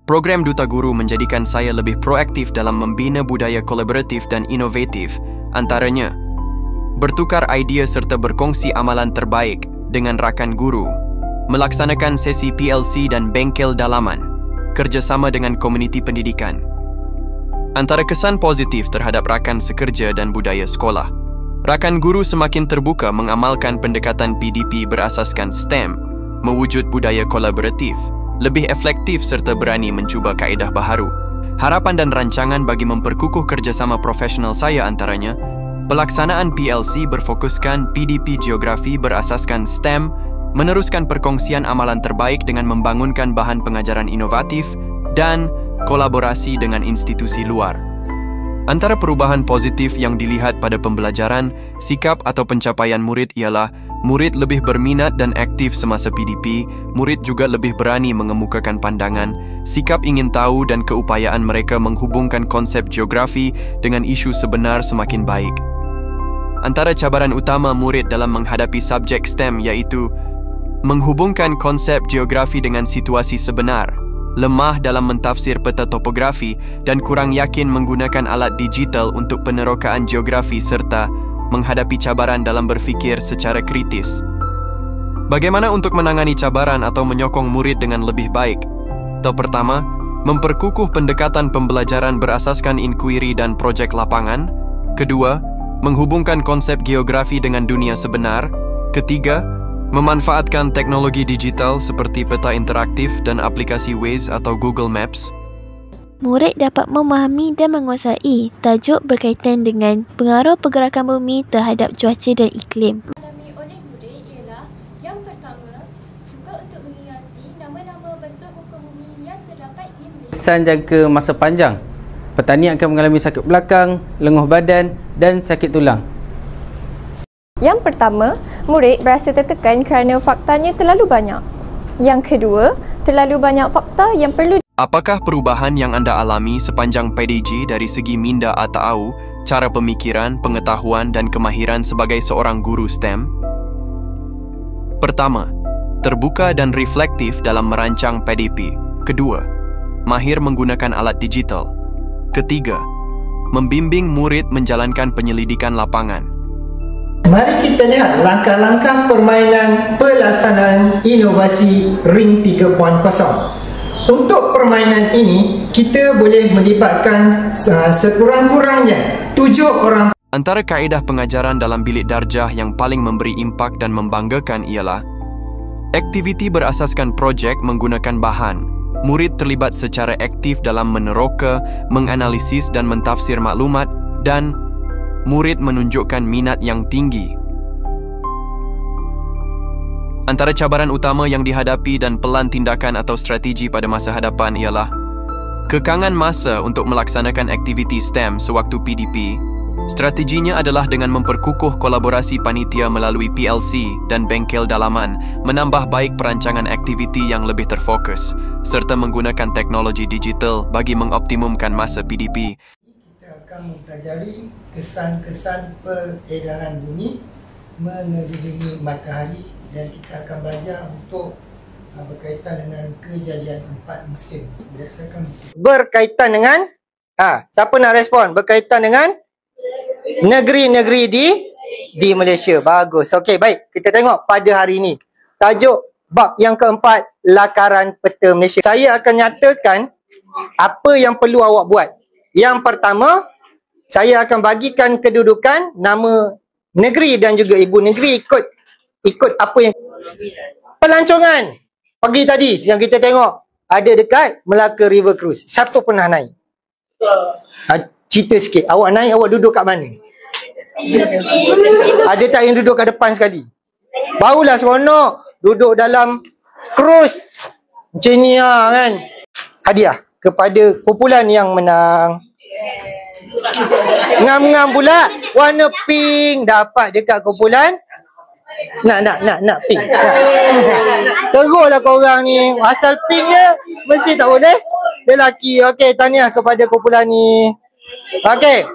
Program Duta Guru menjadikan saya lebih proaktif dalam membina budaya kolaboratif dan inovatif, antaranya bertukar idea serta berkongsi amalan terbaik dengan rakan guru, melaksanakan sesi PLC dan bengkel dalaman, kerjasama dengan komuniti pendidikan. Antara kesan positif terhadap rakan sekerja dan budaya sekolah, rakan guru semakin terbuka mengamalkan pendekatan PDP berasaskan STEM, mewujud budaya kolaboratif, lebih efektif serta berani mencuba kaedah baharu. Harapan dan rancangan bagi memperkukuh kerjasama profesional saya antaranya, pelaksanaan PLC berfokuskan PDP geografi berasaskan STEM, meneruskan perkongsian amalan terbaik dengan membangunkan bahan pengajaran inovatif, dan kolaborasi dengan institusi luar. Antara perubahan positif yang dilihat pada pembelajaran, sikap atau pencapaian murid ialah murid lebih berminat dan aktif semasa PDP, murid juga lebih berani mengemukakan pandangan, sikap ingin tahu dan keupayaan mereka menghubungkan konsep geografi dengan isu sebenar semakin baik. Antara cabaran utama murid dalam menghadapi subjek STEM iaitu menghubungkan konsep geografi dengan situasi sebenar, lemah dalam mentafsir peta topografi dan kurang yakin menggunakan alat digital untuk penerokaan geografi serta menghadapi cabaran dalam berfikir secara kritis. Bagaimana untuk menangani cabaran atau menyokong murid dengan lebih baik? Pertama, memperkukuh pendekatan pembelajaran berasaskan inquiry dan projek lapangan. Kedua, menghubungkan konsep geografi dengan dunia sebenar. Ketiga, memanfaatkan teknologi digital seperti peta interaktif dan aplikasi Waze atau Google Maps. Murid dapat memahami dan menguasai tajuk berkaitan dengan pengaruh pergerakan bumi terhadap cuaca dan iklim. Alami oleh murid ialah yang pertama, suka untuk mengingati nama-nama bentuk muka bumi yang terdapat di Malaysia. Kesan jangka masa panjang, petani akan mengalami sakit belakang, lenguh badan dan sakit tulang. Yang pertama, murid berasa tertekan kerana faktanya terlalu banyak. Yang kedua, terlalu banyak fakta yang perlu. Apakah perubahan yang anda alami sepanjang PDG dari segi minda atau cara pemikiran, pengetahuan dan kemahiran sebagai seorang guru STEM? Pertama, terbuka dan reflektif dalam merancang PDP. Kedua, mahir menggunakan alat digital. Ketiga, membimbing murid menjalankan penyelidikan lapangan. Mari kita lihat langkah-langkah permainan pelaksanaan inovasi Ring 3.0. Untuk permainan ini, kita boleh melibatkan sekurang-kurangnya 7 orang. Antara kaedah pengajaran dalam bilik darjah yang paling memberi impak dan membanggakan ialah aktiviti berasaskan projek menggunakan bahan. Murid terlibat secara aktif dalam meneroka, menganalisis dan mentafsir maklumat dan murid menunjukkan minat yang tinggi. Antara cabaran utama yang dihadapi dan pelan tindakan atau strategi pada masa hadapan ialah kekangan masa untuk melaksanakan aktiviti STEM sewaktu PDP. Strateginya adalah dengan memperkukuh kolaborasi panitia melalui PLC dan bengkel dalaman, menambah baik perancangan aktiviti yang lebih terfokus, serta menggunakan teknologi digital bagi mengoptimumkan masa PDP. Kita akan mempelajari kesan-kesan peredaran bumi mengelilingi matahari dan kita akan belajar untuk berkaitan dengan kejadian 4 musim berdasarkan berkaitan dengan siapa nak respon berkaitan dengan negeri-negeri di Malaysia. Bagus. Okey, baik. Kita tengok pada hari ini tajuk bab yang keempat, lakaran peta Malaysia. Saya akan nyatakan apa yang perlu awak buat. Yang pertama, saya akan bagikan kedudukan nama negeri dan juga ibu negeri ikut apa yang pelancongan pagi tadi yang kita tengok ada dekat Melaka River Cruise. Siapa pernah naik? Cerita sikit. Awak naik, awak duduk kat mana? Ada tak yang duduk kat depan sekali? Barulah seronok duduk dalam cruise macam ni kan. Hadiah kepada kumpulan yang menang. Ngam-ngam pula warna pink dapat dekat kumpulan. Nak pink. Teruklah korang ni. Asal pink je mesti tak boleh. Lelaki. Okey, tahniah kepada kumpulan ni. Okey.